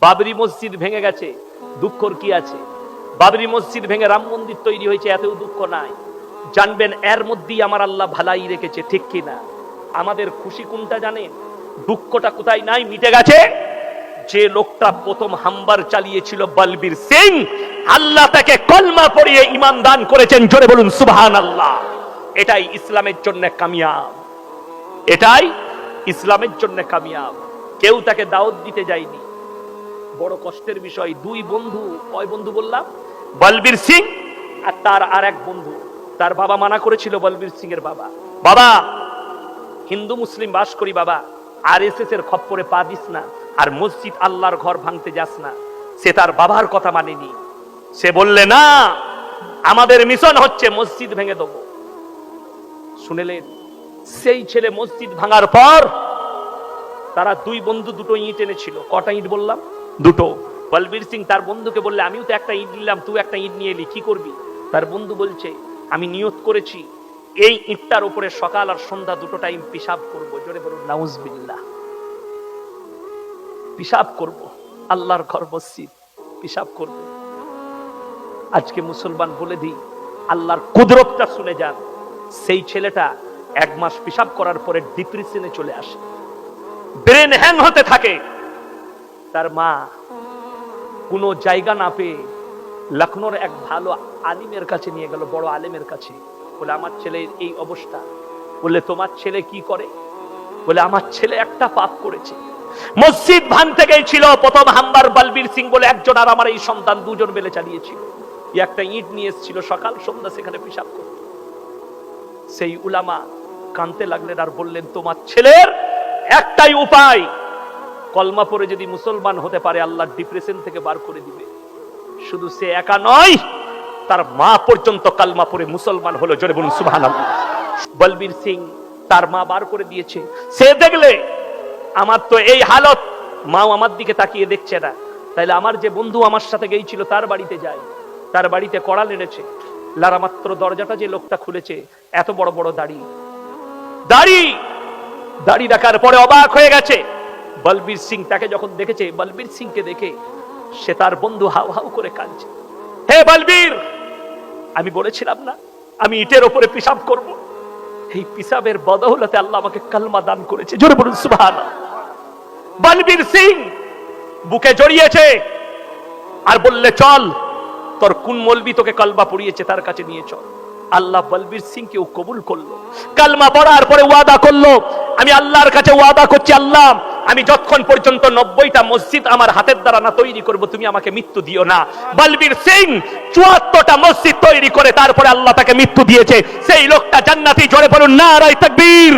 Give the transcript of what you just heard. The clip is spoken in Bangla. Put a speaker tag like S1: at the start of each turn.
S1: বাবরি মসজিদ ভেঙে গেছে, দুঃখর কি আছে? বাবরি মসজিদ ভেঙে রাম মন্দির তৈরি হয়েছে, এতেও দুঃখ নাই। জানবেন এর মধ্যেই আমার আল্লাহ ভালাই রেখেছে, ঠিক কিনা? আমাদের খুশি কোনটা জানেন? দুঃখটা কোথায় নাই, মিটে গেছে। যে লোকটা প্রথম হামবার চালিয়েছিল বলবীর সিং, আল্লাহ তাকে কলমা পড়িয়ে ঈমান দান করেছেন। জোরে বলুন সুবহানাল্লাহ। এটাই ইসলামের জন্য কামিয়াব, এটাই ইসলামের জন্য কামিয়াব। কেউ তাকে দাওয়াত দিতে যায়নি। বড় কষ্টের বিষয়, দুই বন্ধু, কয় বন্ধু বললাম? বলবীর সিং আর তার আর এক বন্ধু। তার বাবা মানা করেছিল, বলবীর সিং এর বাবা, বাবা হিন্দু মুসলিম বাস করি বাবা, আরএসএস এর খপ্পরে পা দিস না, আর মসজিদ আল্লাহর ঘর ভাঙতে যাস না। সে তার বাবার কথা মানেনি। সে বললে না, আমাদের মিশন হচ্ছে মসজিদ ভেঙে দেবো। শুনেলেন? সেই ছেলে মসজিদ ভাঙার পর তারা দুই বন্ধু দুটো ইট এনেছিল। কটা ইট বললাম? দুটো। বলবীর সিং তার বন্ধুকে বললে, আমিও তো একটা ইট নিলাম, তুই একটা ইট নিয়ে এলি, কি করবি? তার বন্ধু বলছে, আমি নিয়ত করেছি এই ইটটার উপরে সকাল আর সন্ধ্যা দুটো টাইম পিশাব করব। জোরে বলুন নাউজুবিল্লাহ। পিশাব করব, আল্লাহর ঘর মসজিদ, পিশাব করব। আজকে মুসলমান বলে দিই, আল্লাহর কুদরতটা শুনে যান। সেই ছেলেটা এক মাস পিশাব করার পরে ডিপ্রেশনে চলে আসে, ব্রেন হ্যাং হতে থাকে। তার মা কোনো জায়গা না পেয়ে লখনৌর এক ভালো আলিমের কাছে নিয়ে গেল, বড় আলেমের কাছে। বলে, আমার ছেলের এই অবস্থা। বলে, তোমার ছেলে কি করে? বলে, আমার ছেলে একটা পাপ করেছে। মসজিদ ভাঙতে গিয়েছিল, প্রথম হামবার বলবীর সিং বলে একজন, আর আমার এই সন্তান দুজন মিলে চালিয়েছিল। একটা ইট নিয়ে এসেছিল, সকাল সন্ধ্যা সেখানে পিশাব করত। সেই উলামা কাঁদতে লাগলেন আর বললেন, তোমার ছেলের একটাই উপায়, কলমা পড়ে যদি মুসলমান হতে পারে, আল্লাহ ডিপ্রেশন থেকে বার করে দিবে। শুধু সে একা নয়, তার মা পর্যন্ত কালমা পড়ে মুসলমান হলো। জোরে বলুন সুবহানাল্লাহ। বলবীর সিং তার মা বার করে দিয়েছে। সে দেখলে আমার তো এই হালত, মাও আমার দিকে তাকিয়ে দেখছে না, তাইলে আমার যে বন্ধু আমার সাথে গিয়েছিল তার বাড়িতে যাই। তার বাড়িতে কড়া লেড়েছে, লারা মাত্র দরজাটা যে লোকটা খুলেছে, এত বড় বড় দাড়ি, দাড়ি দাড়ি রাখার পরে অবাক হয়ে গেছে। বলবীর সিং তাকে যখন দেখেছে, বলবীর সিংকে দেখে সে তার বন্ধু হাউ হাউ করে কাঁদছে। হে বলবীর, আমি বলেছিলাম না আমি ইটের উপরে পিশাব করব? এই পিশাবের বদৌলতে আল্লাহ আমাকে কালমা দান করেছে। জোরে বলুন সুবহানাল্লাহ। বলবীর সিং বুকে জড়িয়েছে আর বললে, চল, তোর কোন মৌলবি তোকে কালমা পড়িয়েছে তার কাছে নিয়ে চল। আল্লাহ বলবীর সিং কেও কবুল করলো। কালমা পড়ার পরে ওয়াদা করলো, আমি আল্লাহর কাছে ওয়াদা করছি, আল্লাহ আমি যতক্ষণ পর্যন্ত 90টা মসজিদ আমার হাতের দ্বারা না তৈরি করব, তুমি আমাকে মৃত্যু দিও না। বলবীর সিং 74টা মসজিদ তৈরি করে তারপরে আল্লাহ তাকে মৃত্যু দিয়েছে। সেই লোকটা জান্নাতি। জোরে বলুন নারায়ে তাকবীর।